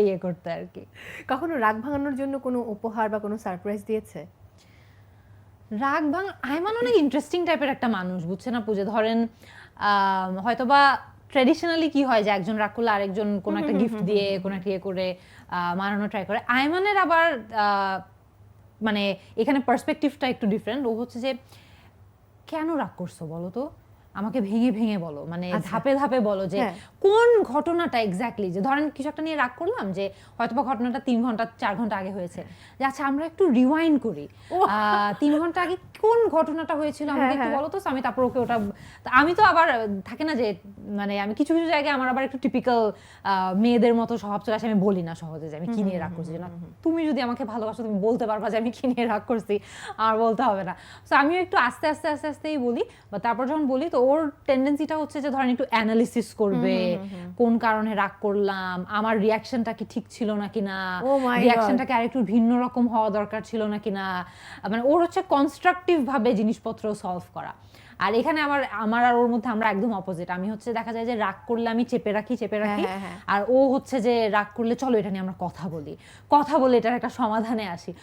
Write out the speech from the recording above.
ইয়ে করতে আর কি। কখনো রাগ ভাঙানোর জন্য কোনো উপহার বা কোনো সারপ্রাইজ দিয়েছে? রাগ ভাঙা, আইমান অনেক ইন্টারেস্টিং টাইপের একটা মানুষ, বুঝছেন আপু, যে ধরেন হয়তোবা ট্রেডিশনালি কি হয় যে একজন রাগ করলে আরেকজন কোনো একটা গিফট দিয়ে কোনো একটা ইয়ে করে মানানো ট্রাই করে। আইমানের আবার মানে এখানে পার্সপেক্টিভটা একটু ডিফারেন্ট। ও হচ্ছে যে কেন রাগ করছো বলো তো, আমাকে ভেঙে ভেঙে বলো, মানে ধাপে ধাপে বলো যে কোন ঘটনাটা এক্স্যাক্টলি, যে ধরেন কিছু একটা নিয়ে রাগ করলাম, যে হয়তো বা ঘটনাটা 3 ঘন্টা 4 ঘন্টা আগে হয়েছে, যে আচ্ছা আমরা একটু রিওয়াইন্ড করি, 3 ঘন্টা আগে কোন ঘটনাটা হয়েছিল আমাকে একটু বলো তো। আমি তারপর ওকে ওটা, আমি তো আবার থাকে না যে মানে আমি কিছু কিছু জায়গায় আমার আবার একটু টিপিক্যাল মেয়েদের মতো স্বভাব চলে আসে, আমি বলি না সহজে যে আমি কি নিয়ে রাগ করছি। না, তুমি যদি আমাকে ভালোবাসো তুমি বলতে পারবা যে আমি কি নিয়ে রাগ করছি, আর বলতে হবে না। সো আমিও একটু আস্তে আস্তে আস্তে আস্তেই বলি, বা তারপর যখন বলি তো ওর টেন্ডেন্সিটা হচ্ছে যে ধরেন একটু অ্যানালিসিস করবে, কোন কারণে রাগ করলাম, আমার রিয়াকশনটা কি ঠিক ছিল নাকি না, রিয়াকশনটা কি আরেকটু ভিন্ন রকম হওয়া দরকার ছিল নাকি না, মানে ওর হচ্ছে কনস্ট্রাকটিভ ভাবে জিনিসপত্র সলভ করা। আর এখানে আমার আর ওর মধ্যে আমরা একদম অপোজিট। আমি হচ্ছে দেখা যায় যে রাগ করলে আমি চেপে রাখি, আর ও হচ্ছে যে রাগ করলে চলো এটা নিয়ে আমরা কথা বলি, কথা বলে এটার একটা সমাধানে আসি।